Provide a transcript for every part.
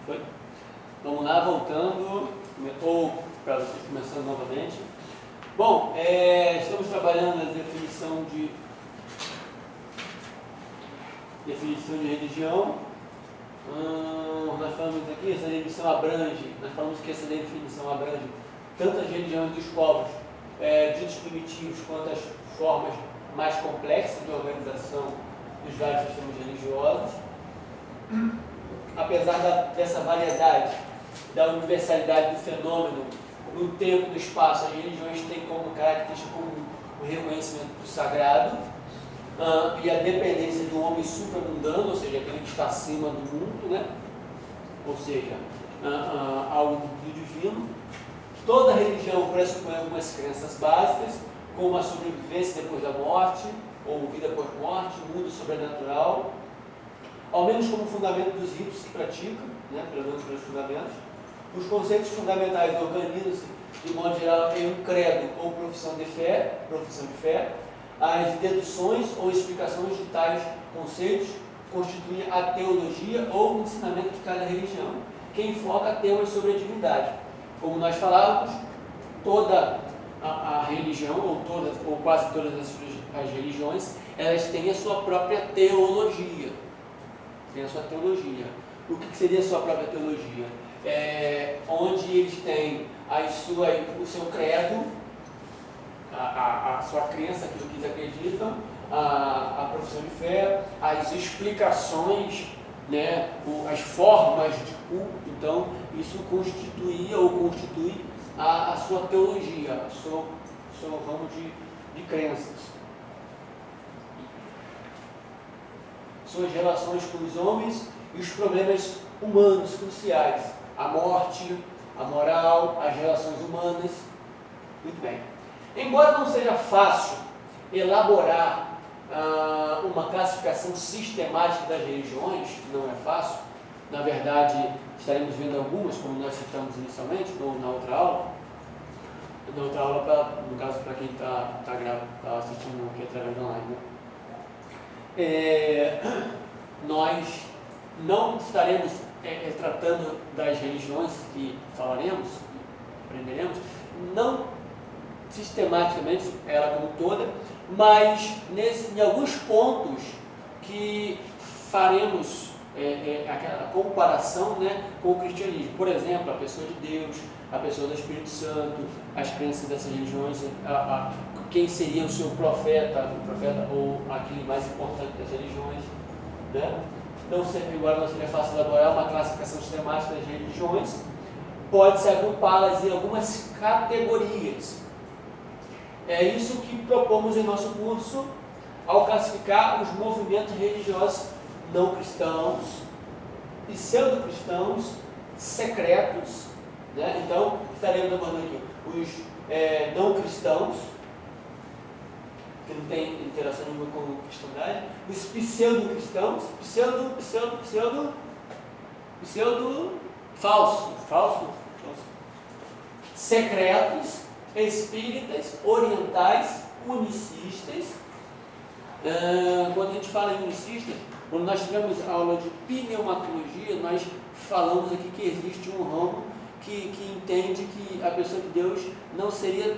Foi? Vamos lá, voltando, ou para vocês começando novamente. Bom, estamos trabalhando na definição de religião. Nós falamos aqui, essa definição abrange, nós falamos que essa definição abrange tanto as religiões dos povos ditos primitivos quanto as formas mais complexas de organização dos vários sistemas religiosos. Apesar dessa variedade, da universalidade do fenômeno, no tempo e no espaço, as religiões têm como característica comum o reconhecimento do sagrado e a dependência do homem supramundano, ou seja, aquele que está acima do mundo, né? Ou seja, algo do divino. Toda religião pressupõe algumas crenças básicas, como a sobrevivência depois da morte, ou vida pós-morte, mundo sobrenatural, ao menos como fundamento dos ritos que praticam, né? Pelo menos pelos fundamentos. Os conceitos fundamentais organizam-se, de modo geral, em um credo ou profissão de fé. As deduções ou explicações de tais conceitos constituem a teologia ou o ensinamento de cada religião, que enfoca temas sobre a divindade. Como nós falávamos, toda a religião, ou quase todas as religiões, elas têm a sua própria teologia. O que seria a sua própria teologia? Onde eles têm o seu credo, a sua crença, aquilo que eles acreditam, a profissão de fé, as explicações, né, as formas de culto. Então, isso constitui a sua teologia, o seu ramo de crenças. Suas relações com os homens e os problemas humanos cruciais, a morte, a moral, as relações humanas. Muito bem. Embora não seja fácil elaborar uma classificação sistemática das religiões, não é fácil, na verdade estaremos vendo algumas, como nós citamos inicialmente, na outra aula, no caso para quem está assistindo aqui através da online, né? Nós não estaremos tratando das religiões que falaremos, aprenderemos, não sistematicamente, ela como toda, mas em alguns pontos que faremos aquela comparação, né, com o cristianismo. Por exemplo, a pessoa de Deus, a pessoa do Espírito Santo, as crenças dessas religiões, quem seria o seu profeta, ou aquele mais importante das religiões, né? Então, sempre agora não seria fácil elaborar uma classificação sistemática das religiões, pode-se agrupá-las em algumas categorias. É isso que propomos em nosso curso, ao classificar os movimentos religiosos não cristãos, pseudo-cristãos, secretos, né? Então, estaremos abordando aqui os não cristãos, que não tem interação nenhuma com a cristandade, os pseudo-cristãos, falso, secretos, espíritas, orientais, unicistas. Quando a gente fala em unicistas, quando nós tivemos aula de pneumatologia, nós falamos aqui que existe um ramo que entende que a pessoa de Deus não seria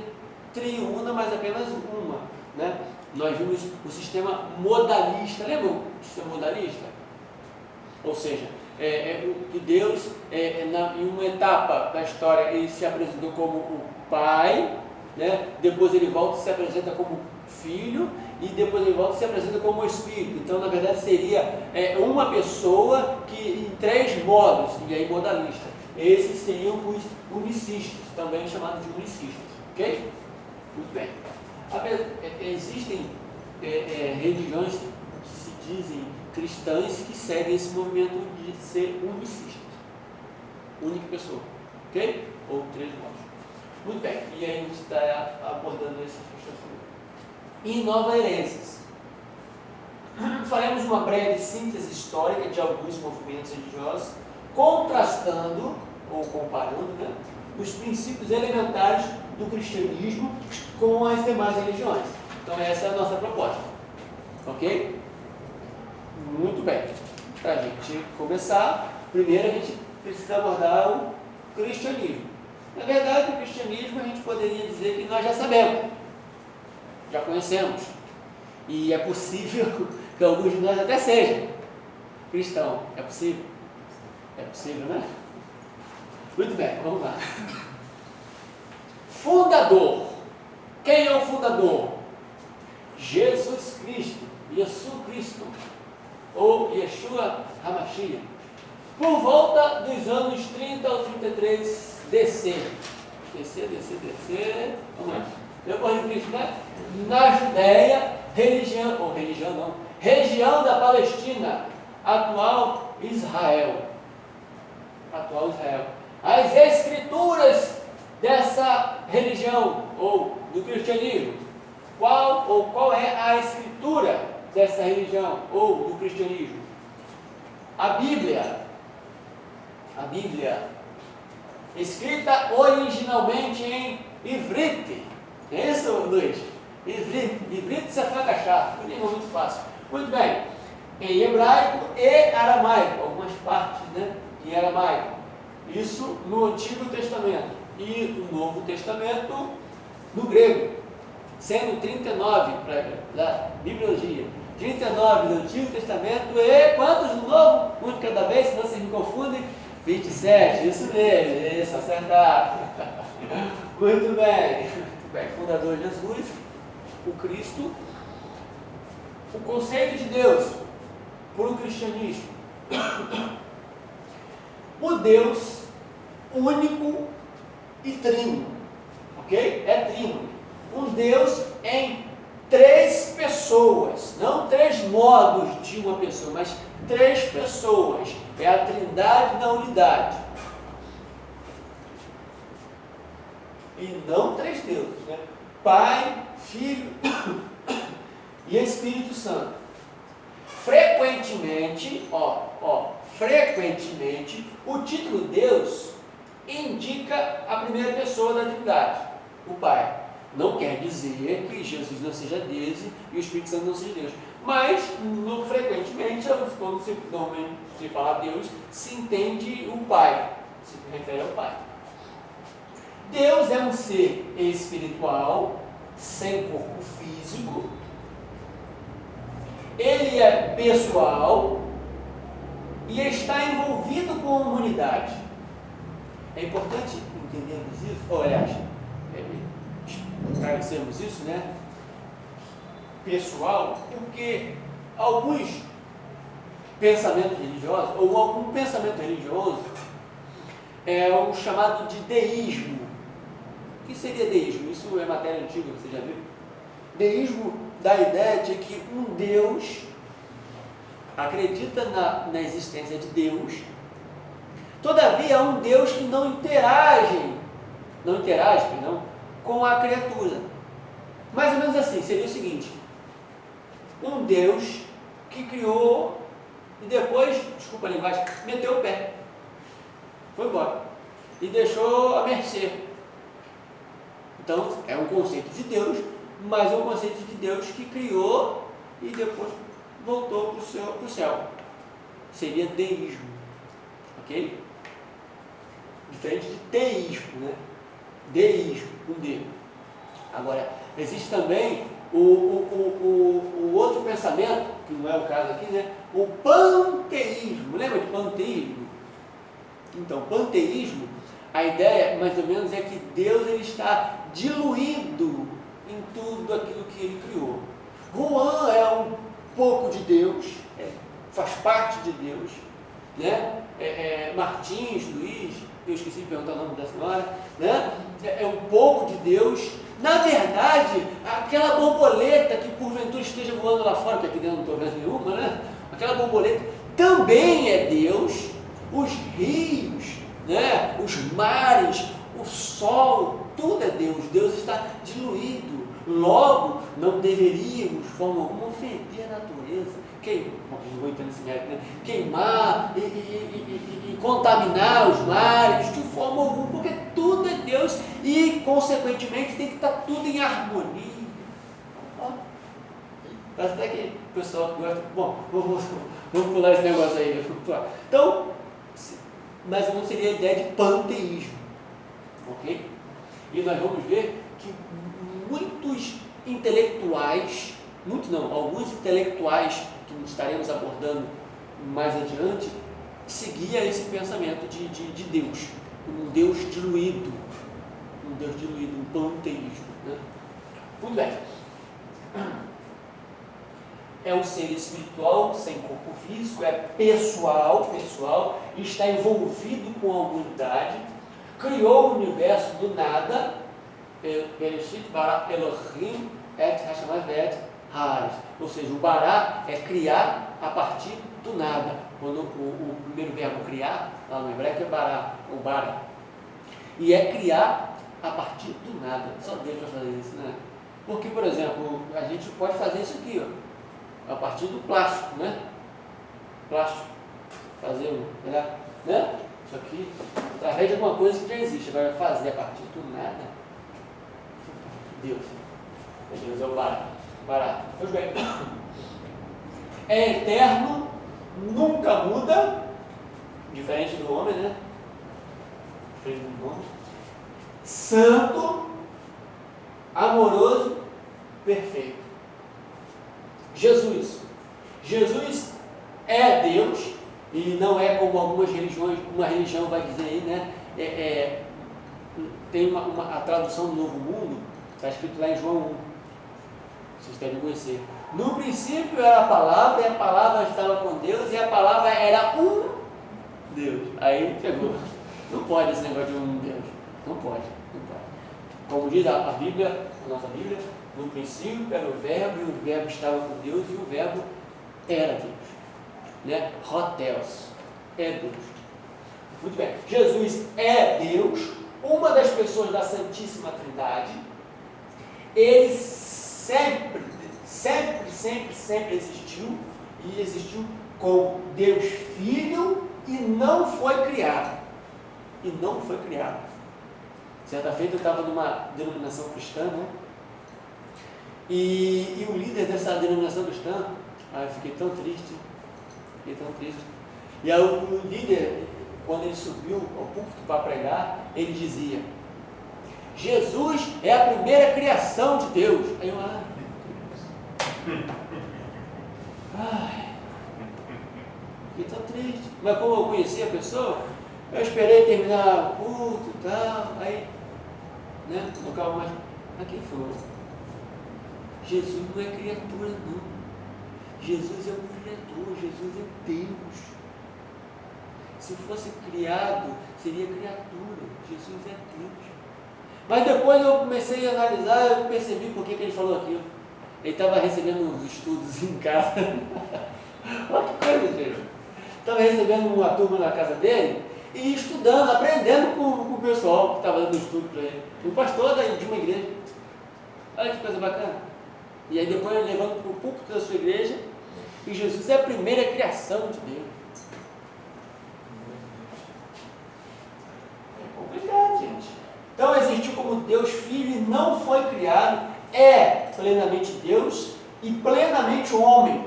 triuna, mas apenas uma, né? Nós vimos o sistema modalista, lembra o sistema modalista? Ou seja, que Deus, em uma etapa da história, ele se apresentou como o Pai, né? Depois ele volta e se apresenta como Filho, e depois ele volta e se apresenta como Espírito. Então, na verdade, seria uma pessoa que em três modos, e aí modalista. Esses seriam os unicistas, também chamados de unicistas, ok? Muito bem. Existem religiões que se dizem cristãs que seguem esse movimento de ser unicistas, única pessoa, ok? Ou três modos. Muito bem, e aí a gente está abordando essas questões também. E nova herências. Faremos uma breve síntese histórica de alguns movimentos religiosos, contrastando ou comparando, né, os princípios elementares do cristianismo com as demais religiões. Então essa é a nossa proposta, ok? Muito bem. Para a gente começar, primeiro a gente precisa abordar o cristianismo. Na verdade, o cristianismo a gente poderia dizer que nós já sabemos, já conhecemos, e é possível que alguns de nós até sejam cristãos. É possível? É possível, né? Muito bem, vamos lá. Fundador. Quem é o fundador? Jesus Cristo, Yeshua Cristo, ou Yeshua HaMashiach. Por volta dos anos 30 ao 33 DC. Vamos lá. Depois de Cristo, né? Na Judéia, região da Palestina, atual Israel. As escrituras dessa religião, ou do cristianismo, qual é a escritura dessa religião, ou do cristianismo? A Bíblia, escrita originalmente em Ivrit. É isso, Luiz? Ivrit Sefagachá, muito fácil. Muito bem, em hebraico e aramaico, algumas partes, né, em aramaico. Isso no Antigo Testamento. E no Novo Testamento no grego, sendo 39 para a Bibliologia, 39 do Antigo Testamento e quantos no Novo? Um de cada vez, senão vocês me confundem. 27, isso mesmo, isso, acertar. Muito bem. Fundador Jesus, o Cristo, o conceito de Deus para o cristianismo. O Deus único e trino, ok? É trino. Um Deus em três pessoas, não três modos de uma pessoa, mas três pessoas. É a trindade da unidade. E não três deuses, né? Pai, Filho e Espírito Santo. Frequentemente, o título Deus indica a primeira pessoa da Trindade, o Pai. Não quer dizer que Jesus não seja Deus e o Espírito Santo não seja Deus. Mas, frequentemente, quando normalmente se fala Deus, se entende o Pai, se refere ao Pai. Deus é um ser espiritual, sem corpo físico. Ele é pessoal e está envolvido com a humanidade. É importante entendermos isso, ou aliás, esclarecermos isso, né? Pessoal, porque alguns pensamentos religiosos, ou algum pensamento religioso, é o chamado de deísmo. O que seria deísmo? Isso é matéria antiga, você já viu? Deísmo dá a ideia de que um Deus acredita na existência de Deus, todavia é um Deus que não interage com a criatura. Mais ou menos assim, seria o seguinte: um Deus que criou e depois, desculpa a linguagem, meteu o pé, foi embora e deixou a mercê. Então é um conceito de Deus, mas é um conceito de Deus que criou e depois voltou para o céu. Seria deísmo, ok? Diferente de teísmo, né? Deísmo, com D. Agora, existe também o outro pensamento, que não é o caso aqui, né? O panteísmo. Lembra de panteísmo? Então, panteísmo, a ideia mais ou menos é que Deus ele está diluído em tudo aquilo que ele criou. Juan é um pouco de Deus, faz parte de Deus, né? Martins, Luiz, eu esqueci de perguntar o nome da senhora, né? É um pouco de Deus. Na verdade, aquela borboleta que porventura esteja voando lá fora, que aqui dentro não estou vendo nenhuma, né? Aquela borboleta também é Deus. Os rios, né? Os mares, o sol, tudo é Deus. Deus está diluído. Logo, não deveríamos, de forma alguma, ofender a natureza, não vou entrar nesse mérito, né? Queimar e contaminar os mares, de forma alguma, porque tudo é Deus e, consequentemente, tem que estar tudo em harmonia. Parece até que o pessoal que gosta. Bom, vamos pular esse negócio aí. Então, mais ou menos seria a ideia de panteísmo, ok? E nós vamos ver que muitos intelectuais, alguns intelectuais que estaremos abordando mais adiante, seguia esse pensamento de Deus, um Deus diluído, um panteísmo, né? Muito bem. É um ser espiritual, sem corpo físico, é pessoal, está envolvido com a humanidade, criou o universo do nada, Bereshit bara Elohim et hashamayim ve'et haaretz. Ou seja, o bará é criar a partir do nada. Quando o primeiro verbo criar, lá no hebraico é bará, ou bara. E é criar a partir do nada. Só Deus vai fazer isso, né? Porque, por exemplo, a gente pode fazer isso aqui, ó. A partir do plástico, né? Plástico. Fazer, né? Isso aqui, através de alguma coisa que já existe. Agora, fazer a partir do nada, Deus é o barato. Pois bem, é eterno, nunca muda, diferente do homem, né? Diferente do homem. Santo, amoroso, perfeito. Jesus é Deus, e não é como algumas religiões, uma religião vai dizer aí, né? Tem a tradução do Novo Mundo, está escrito lá em João 1, vocês devem conhecer. No princípio era a palavra, e a palavra estava com Deus, e a palavra era um Deus. Aí pegou. Não pode esse negócio de um Deus. Não pode. Como diz a Bíblia, a nossa Bíblia, no princípio era o verbo, e o verbo estava com Deus, e o verbo era Deus. Né? Hoteos. É Deus. Muito bem. Jesus é Deus, uma das pessoas da Santíssima Trindade. Ele sempre existiu, e existiu como Deus Filho, e não foi criado. Certa feita eu estava numa denominação cristã, né? E o líder dessa denominação cristã, eu fiquei tão triste. E aí o líder, quando ele subiu ao púlpito para pregar, ele dizia: Jesus é a primeira criação de Deus. Aí eu, fiquei tão triste. Mas como eu conhecia a pessoa, eu esperei terminar o culto e tal, aí, né, não calma mais. Mas quem foi? Jesus não é criatura, não. Jesus é um criador, Jesus é Deus. Se fosse criado, seria criatura. Jesus é Deus. Mas depois eu comecei a analisar, eu percebi por que ele falou aquilo. Ele estava recebendo uns estudos em casa. Olha que coisa, gente. Estava recebendo uma turma na casa dele e estudando, aprendendo com o pessoal que estava dando estudo para ele. Um pastor de uma igreja. Olha que coisa bacana. E aí depois ele levando para o púlpito da sua igreja. E Jesus é a primeira criação de Deus. É complicado, gente. Então existiu como Deus Filho e não foi criado, é plenamente Deus e plenamente homem.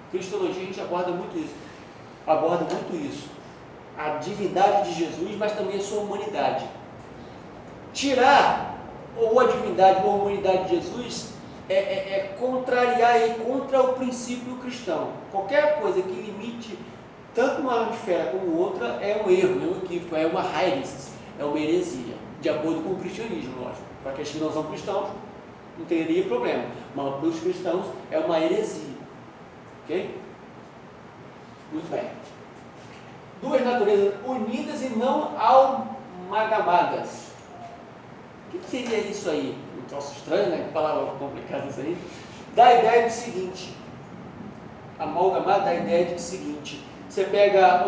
Cristologia a gente aborda muito isso. A divindade de Jesus, mas também a sua humanidade. Tirar ou a divindade ou a humanidade de Jesus é contrariar contra o princípio cristão. Qualquer coisa que limite tanto uma esfera como outra é um erro, é um equívoco, é uma heresia, é uma heresia, de acordo com o cristianismo, lógico. Para aqueles que não são cristãos, não teria problema, mas para os cristãos é uma heresia. Ok? Muito bem. Duas naturezas unidas e não amalgamadas. O que seria isso aí? Um troço estranho, né? Que palavra complicada isso aí. Dá a ideia do seguinte: amalgamar dá a ideia do seguinte: você pega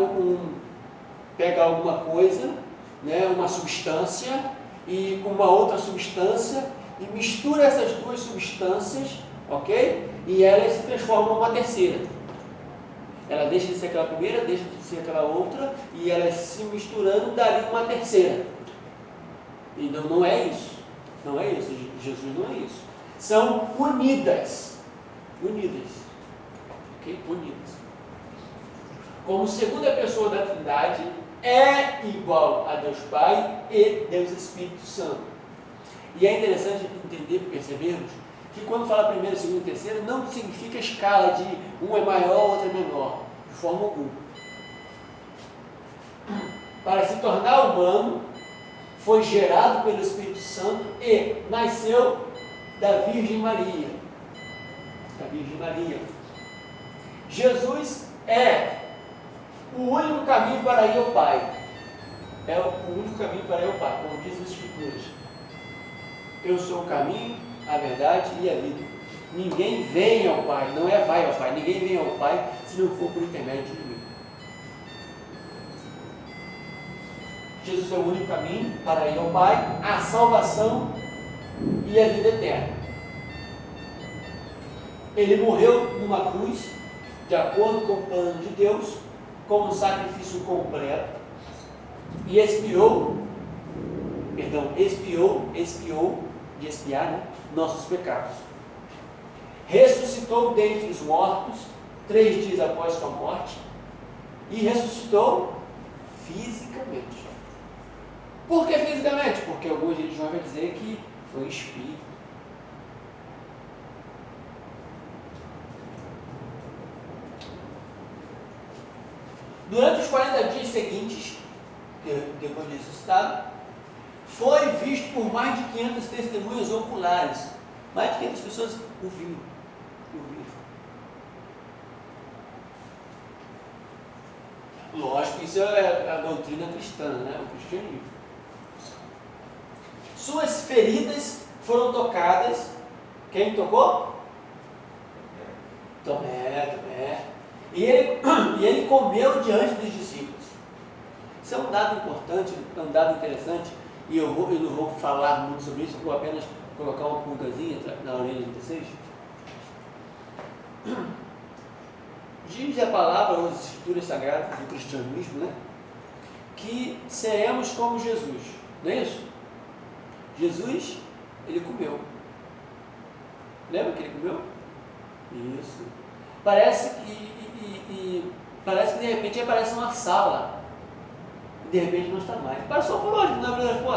alguma coisa, né, uma substância, e com uma outra substância, e mistura essas duas substâncias, ok? E elas se transformam numa terceira. Ela deixa de ser aquela primeira, deixa de ser aquela outra, e elas se misturando daria uma terceira. E não é isso. Não é isso. Jesus não é isso. São unidas. Ok? Unidas. como segunda pessoa da Trindade, é igual a Deus Pai e Deus Espírito Santo. E é interessante entender, percebermos, que quando fala primeiro, segundo e terceiro, não significa escala de um é maior, outro é menor, de forma alguma. Para se tornar humano, foi gerado pelo Espírito Santo e nasceu da Virgem Maria. Da Virgem Maria. Jesus é o único caminho para ir ao Pai. É o único caminho para ir ao Pai, como diz as Escrituras. Eu sou o caminho, a verdade e a vida. Ninguém vem ao Pai, não é vai ao Pai, ninguém vem ao Pai se não for por intermédio de mim. Jesus é o único caminho para ir ao Pai, a salvação e a vida eterna. Ele morreu numa cruz, de acordo com o plano de Deus, como um sacrifício completo, e expiou, de expiar, né, nossos pecados. Ressuscitou dentre os mortos, 3 dias após sua morte, e ressuscitou fisicamente. Por que fisicamente? Porque algumas religiões vão dizer que foi espírito. Durante os 40 dias seguintes, depois de ressuscitado, foi visto por mais de 500 testemunhas oculares. Mais de 500 pessoas o viram. Lógico, isso é a doutrina cristã, né? O cristianismo. Suas feridas foram tocadas. Quem tocou? Tomé. E ele comeu diante dos discípulos. Isso é um dado importante, um dado interessante, e eu não vou falar muito sobre isso, eu vou apenas colocar uma pulgazinha na orelha de vocês. Diz a palavra, ou as escrituras sagradas do cristianismo, né, que seremos como Jesus, não é isso? Jesus, ele comeu. Lembra que ele comeu? Isso. Parece que de repente aparece uma sala. E de repente não está mais. Passou por hoje, não é verdade? Pô,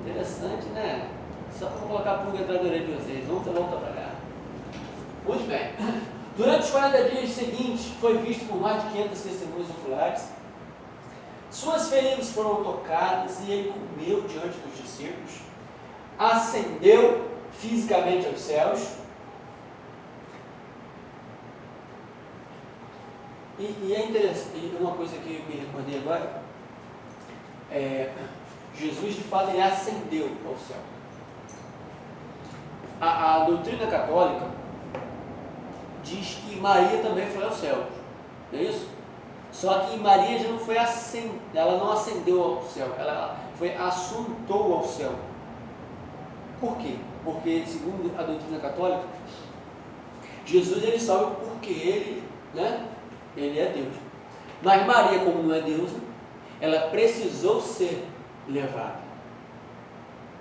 interessante, né? Só para colocar a pulga atrás da orelha de vocês. Vamos para cá. Muito bem. Durante os 40 dias seguintes, foi visto por mais de 500 testemunhas oculares. Suas feridas foram tocadas e ele comeu diante dos discípulos. Ascendeu fisicamente aos céus. E é interessante, uma coisa que eu me recordei agora, Jesus de fato ele ascendeu ao céu. A doutrina católica diz que Maria também foi ao céu, não é isso? Só que Maria já não foi ela não ascendeu ao céu, ela foi assuntou ao céu. Por quê? Porque segundo a doutrina católica, Jesus ele sobe porque ele, né? Ele é Deus. Mas Maria, como não é Deus, ela precisou ser levada.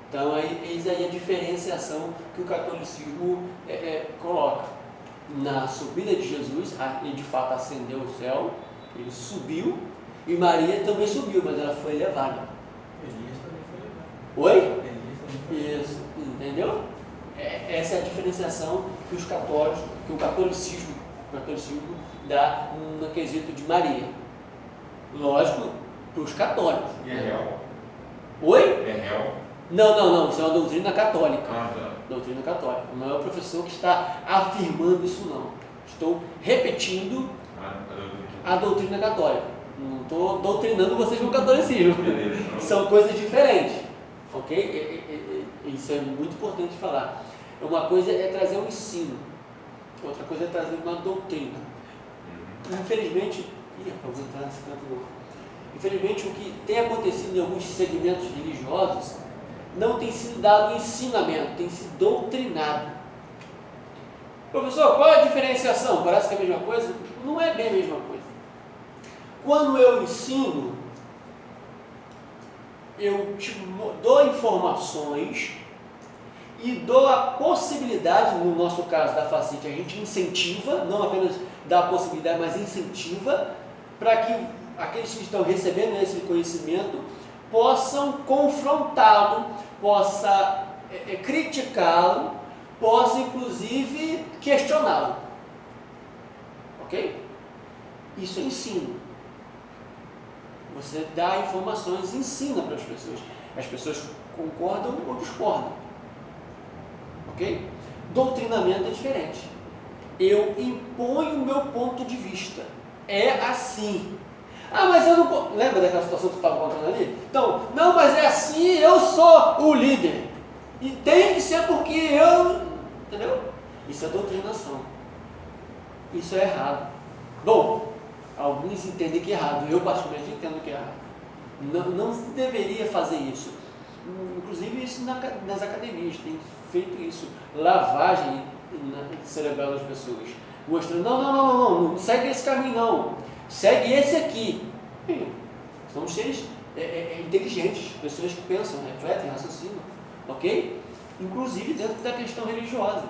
Então, eis aí a diferenciação que o catolicismo coloca. Na subida de Jesus, ele de fato ascendeu ao céu, ele subiu, e Maria também subiu, mas ela foi levada. Elias também foi levado. Oi? Elias também foi levado. Isso, entendeu? Essa é a diferenciação que os católicos, que o catolicismo dá no quesito de Maria. Lógico, para os católicos. E é real? Oi? É real? Não, isso é uma doutrina católica. Ah, tá. Doutrina católica. Não é o professor que está afirmando isso, não. Estou repetindo a doutrina católica. Não estou doutrinando vocês no catolicismo. Beleza. São coisas diferentes. Ok? Isso é muito importante falar. Uma coisa é trazer um ensino. Outra coisa é trazer uma doutrina. Infelizmente, infelizmente o que tem acontecido em alguns segmentos religiosos não tem sido dado ensinamento, tem sido doutrinado. Professor, qual é a diferenciação? Parece que é a mesma coisa? Não é bem a mesma coisa. Quando eu ensino, eu te dou informações e dou a possibilidade, no nosso caso da Facite, a gente incentiva, não apenas dá a possibilidade, mas incentiva para que aqueles que estão recebendo esse conhecimento possam confrontá-lo, possa criticá-lo, possa inclusive questioná-lo. Ok? Isso é ensino. Você dá informações, ensina para as pessoas. As pessoas concordam ou discordam. Ok? Doutrinamento é diferente. Eu imponho o meu ponto de vista. É assim. Ah, mas eu não... Lembra daquela situação que tu estava contando ali? Então, não, mas é assim, eu sou o líder. E tem que ser porque eu... Entendeu? Isso é doutrinação. Isso é errado. Bom, alguns entendem que é errado. Eu, particularmente, entendo que é errado. Não deveria fazer isso. Inclusive, isso nas academias. Tem feito isso. Lavagem cerebral das pessoas. Mostrando, não segue esse caminho, não. Segue esse aqui. São seres inteligentes, pessoas que pensam, refletem, raciocinam, ok? Inclusive dentro da questão religiosa.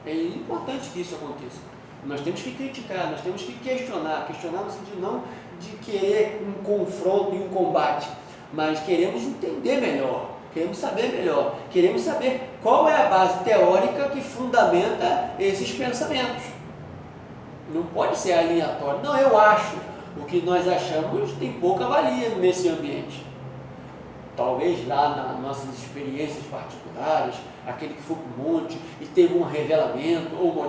É importante que isso aconteça. Nós temos que criticar, nós temos que questionar no sentido não de querer um confronto e um combate, mas queremos entender melhor, queremos saber melhor, queremos saber qual é a base teórica que fundamenta esses pensamentos. Não pode ser aleatório. Não, eu acho. O que nós achamos tem pouca valia nesse ambiente. Talvez lá nas nossas experiências particulares, aquele que foi para o monte e teve um revelamento, ou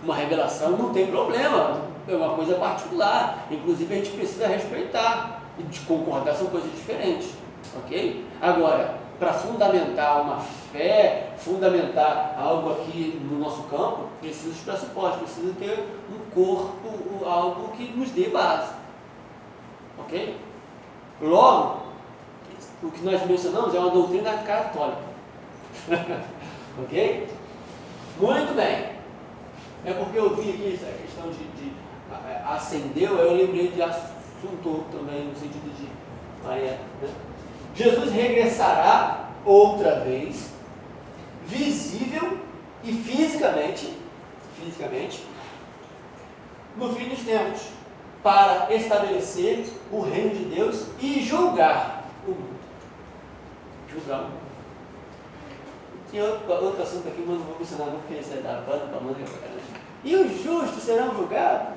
uma revelação, não tem problema. É uma coisa particular. Inclusive a gente precisa respeitar. E de concordar são coisas diferentes. Ok? Agora, para fundamentar uma fé, fundamentar algo aqui no nosso campo, precisa de pressupostos, precisa ter um corpo, algo que nos dê base. Ok? Logo, o que nós mencionamos é uma doutrina católica. Ok? Muito bem. É porque eu vi aqui essa questão de acendeu, eu lembrei de assunto também, no sentido de Maria, né? Jesus regressará outra vez, visível e fisicamente, no fim dos tempos, para estabelecer o reino de Deus e julgar o mundo. Julgar o mundo. Tinha outro assunto aqui, mas não vou mencionar não, porque isso é da banda para manga. E os justos serão julgados?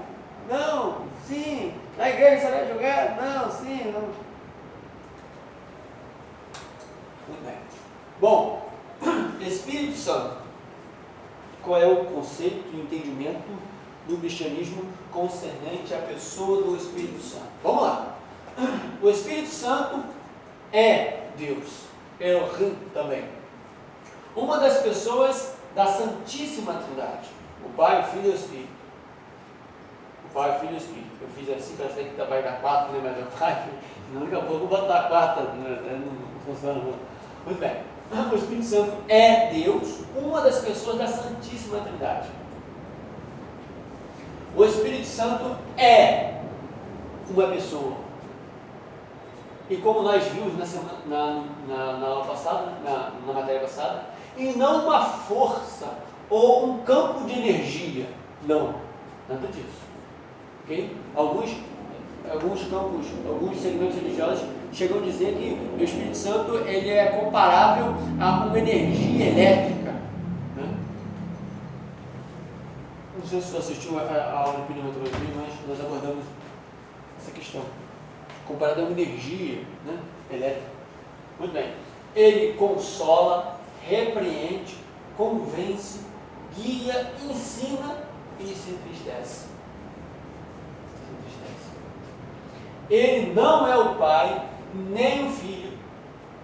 Não, sim. A igreja será julgada? Não, sim, não. Muito bem. Bom, Espírito Santo. Qual é o conceito e entendimento do cristianismo concernente à pessoa do Espírito Santo? Vamos lá. O Espírito Santo é Deus. Elohim também. Uma das pessoas da Santíssima Trindade. O Pai, o Filho e o Espírito. O Pai, o Filho e o Espírito. Eu fiz assim, parece que vai dar 4, né? Mas é o Pai. Não, daqui a pouco eu vou botar a quarta. Não funciona não. Muito bem. O Espírito Santo é Deus, uma das pessoas da Santíssima Trindade. O Espírito Santo é uma pessoa. E como nós vimos na aula passada, na matéria passada, e não uma força ou um campo de energia. Não, nada disso. Okay? Alguns campos, alguns segmentos religiosos chegam a dizer que o Espírito Santo ele é comparável a uma energia elétrica. Né? Não sei se você assistiu a aula de pneumatologia, mas nós abordamos essa questão. Comparado a uma energia, né, elétrica. Muito bem. Ele consola, repreende, convence, guia, ensina e se entristece. Ele não é o Pai, nem o Filho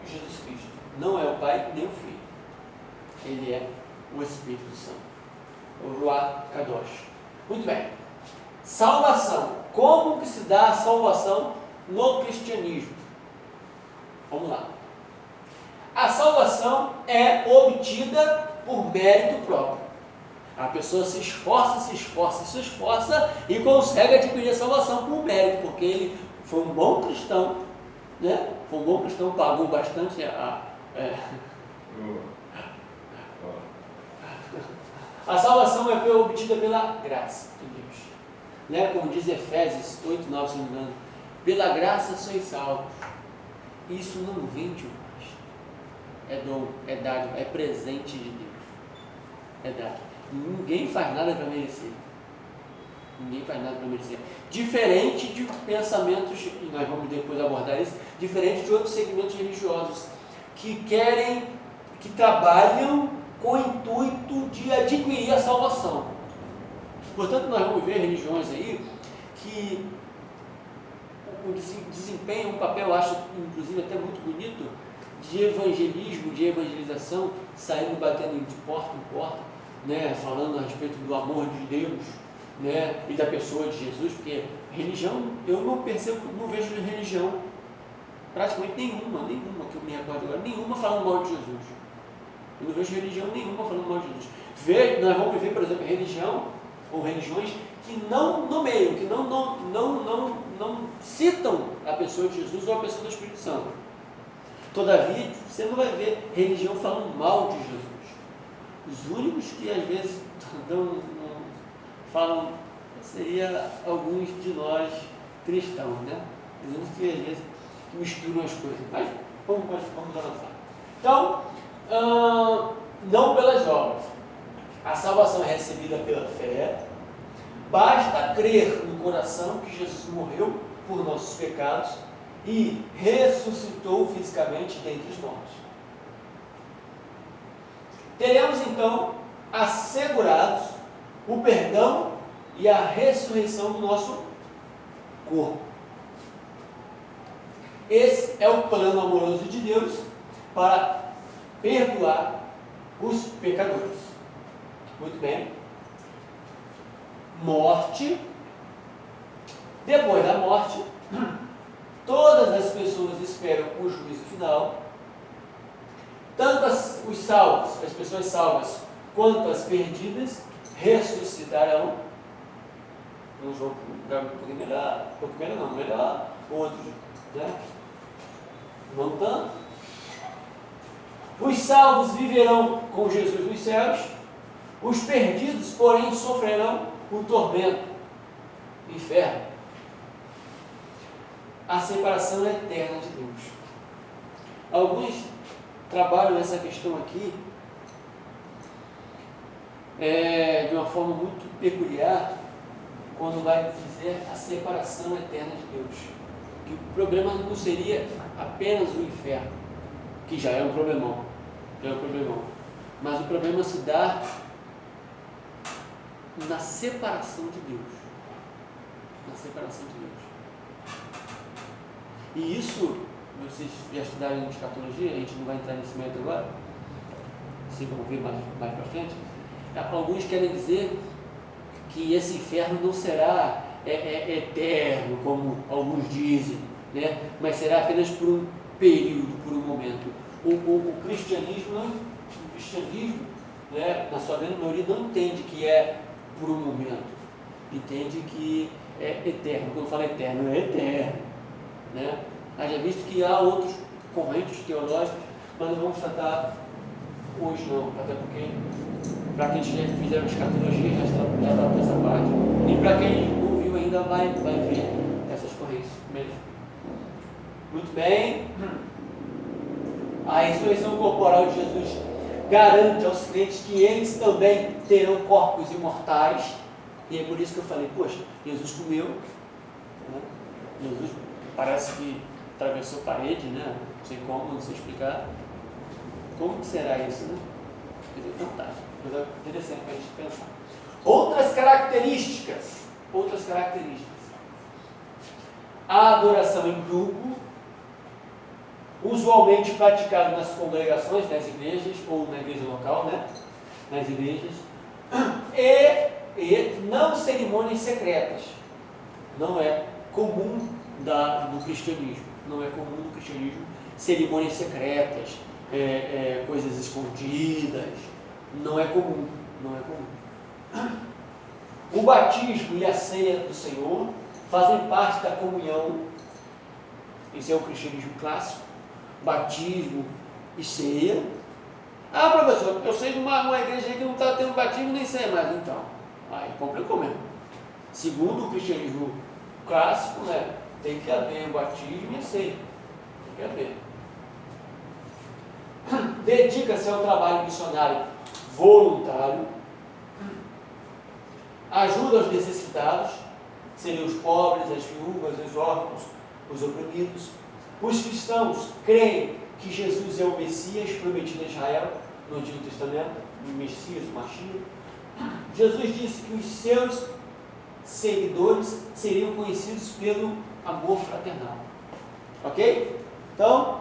de Jesus Cristo. Não é o Pai, nem o Filho. Ele é o Espírito Santo. O Ruach Kadosh. Muito bem. Salvação. Como que se dá a salvação no cristianismo? Vamos lá. A salvação é obtida por mérito próprio. A pessoa se esforça e consegue adquirir a salvação por mérito, porque ele foi um bom cristão, né? Foi um bom cristão, pagou bastante a salvação é obtida pela graça de Deus. né? Como diz Efésios 8, 9, se não me engano, pela graça sois salvos. Isso não vem de nós, é dom, é dádiva, é presente de Deus, é dádiva. Ninguém faz nada para merecer. Ninguém faz nada para merecer. Diferente de pensamentos, e nós vamos depois abordar isso, diferente de outros segmentos religiosos que querem, que trabalham com o intuito de adquirir a salvação. Portanto, nós vamos ver religiões aí que desempenham um papel, eu acho, inclusive até muito bonito, de evangelismo, de evangelização, saindo batendo de porta em porta, né, falando a respeito do amor de Deus, né, e da pessoa de Jesus, porque religião, eu não percebo, não vejo religião praticamente nenhuma que eu me recordo agora, nenhuma falando mal de Jesus. Eu não vejo religião nenhuma falando mal de Jesus. Nós vamos ver, por exemplo, religião ou religiões que não nomeiam, que não citam a pessoa de Jesus ou a pessoa do Espírito Santo. Todavia, você não vai ver religião falando mal de Jesus. Os únicos que às vezes falam seria alguns de nós cristãos, né? Os únicos que às vezes misturam as coisas. Mas vamos avançar. Então, não pelas obras. A salvação é recebida pela fé. Basta crer no coração que Jesus morreu por nossos pecados e ressuscitou fisicamente dentre os mortos. Teremos então assegurados o perdão e a ressurreição do nosso corpo. Esse é o plano amoroso de Deus para perdoar os pecadores. Muito bem. Morte. Depois da morte, todas as pessoas esperam o juízo final. Tanto os salvos, as pessoas salvas, quanto as perdidas, ressuscitarão. Uns vão um pouquinho melhor, outros, né? Não tanto. Os salvos viverão com Jesus nos céus, os perdidos, porém, sofrerão o tormento, o inferno, a separação eterna de Deus. Alguns trabalham essa questão aqui de uma forma muito peculiar, quando vai dizer a separação eterna de Deus. Que o problema não seria apenas o inferno, que já é um problemão, mas o problema se dá na separação de Deus. Na separação de Deus. E isso, vocês já estudaram em escatologia, a gente não vai entrar nesse método agora, vocês vão ver mais para frente. Alguns querem dizer que esse inferno não será eterno, como alguns dizem, né? Mas será apenas por um período, por um momento. O cristianismo, né, na sua grande maioria, não entende que é por um momento, entende que é eterno. Quando fala eterno, é eterno, né? Haja visto que há outros correntes teológicas, mas não vamos tratar hoje não, até porque para quem já fizeram escatologia, já tratou essa parte, e para quem não viu ainda vai ver essas correntes melhor. Muito bem. A ressurreição corporal de Jesus garante aos crentes que eles também terão corpos imortais, e é por isso que eu falei, poxa, Jesus comeu, né? Jesus parece que atravessou a parede, né? Não sei como, não sei explicar. Como que será isso, né? É fantástico, coisa interessante para a gente pensar. Outras características. A adoração em grupo, usualmente praticada nas congregações, nas igrejas, ou na igreja local, né? Nas igrejas, e não cerimônias secretas. Não é comum do cristianismo. Não é comum no cristianismo cerimônias secretas, coisas escondidas. Não é comum. O batismo e a ceia do Senhor fazem parte da comunhão. Esse é o cristianismo clássico. Batismo e ceia. Ah, professor, eu sei de uma igreja que não está tendo batismo nem ceia mais. Então, aí complicou mesmo. Segundo o cristianismo clássico, né, tem que haver o batismo e a ceia. Tem que haver. Dedica-se ao trabalho missionário voluntário. Ajuda os necessitados, seriam os pobres, as viúvas, os órfãos, os oprimidos. Os cristãos creem que Jesus é o Messias prometido a Israel no Antigo Testamento, o Messias, o Mashiach. Jesus disse que os seus seguidores seriam conhecidos pelo amor fraternal. Ok? Então,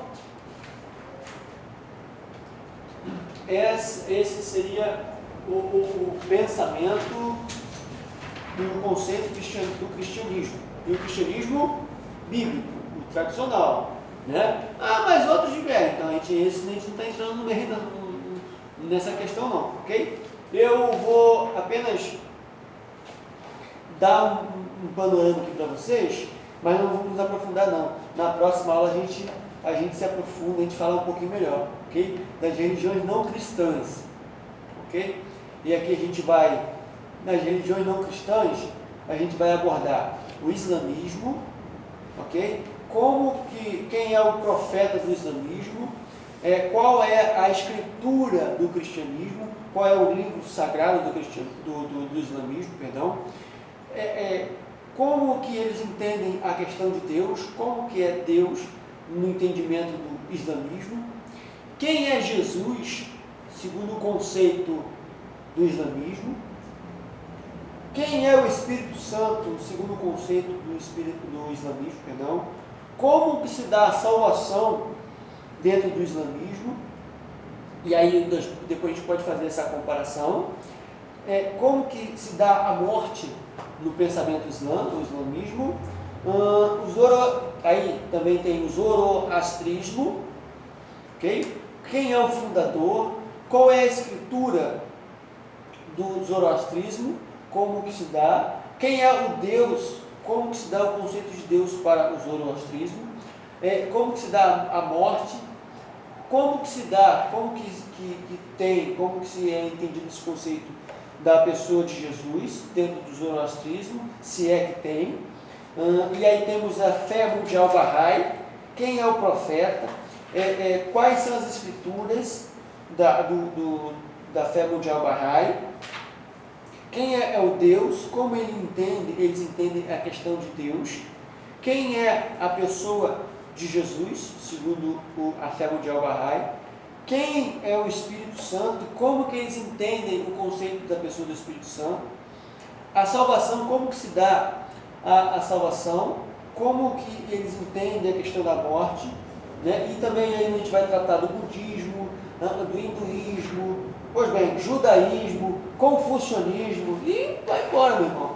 esse seria o pensamento do conceito do cristianismo. E o cristianismo bíblico, o tradicional. Né? Mas outros divergem. Então, a gente não está entrando no meio nessa questão não. Ok? Eu vou apenas dar um panorama aqui para vocês, mas não vamos nos aprofundar não. Na próxima aula a gente se aprofunda, a gente fala um pouquinho melhor, ok? Das religiões não cristãs, ok? E aqui a gente vai, nas religiões não cristãs, a gente vai abordar o islamismo, ok? Quem é o profeta do islamismo, qual é a escritura do cristianismo, qual é o livro sagrado do islamismo, perdão, como que eles entendem a questão de Deus, como que é Deus no entendimento do islamismo, quem é Jesus, segundo o conceito do islamismo, quem é o Espírito Santo, segundo o conceito do islamismo, perdão, como que se dá a salvação dentro do islamismo, e aí depois a gente pode fazer essa comparação, como que se dá a morte no pensamento islamismo, aí também tem o zoroastrismo, ok? Quem é o fundador, qual é a escritura do zoroastrismo, como que se dá, quem é o Deus, como que se dá o conceito de Deus para o zoroastrismo, como que se dá a morte, como que se dá, como que se é entendido esse conceito da pessoa de Jesus dentro do zoroastrismo, se é que tem. E aí temos a fé mundial Bahá'í, quem é o profeta, quais são as escrituras da fé mundial Bahá'í, quem é o Deus, como eles entendem a questão de Deus, quem é a pessoa de Jesus, segundo a fé mundial Bahá'í, quem é o Espírito Santo, como que eles entendem o conceito da pessoa do Espírito Santo, a salvação, como que se dá a salvação, como que eles entendem a questão da morte, né? E também aí a gente vai tratar do budismo, do hinduísmo, pois bem, judaísmo, confucionismo, e vai embora, meu irmão.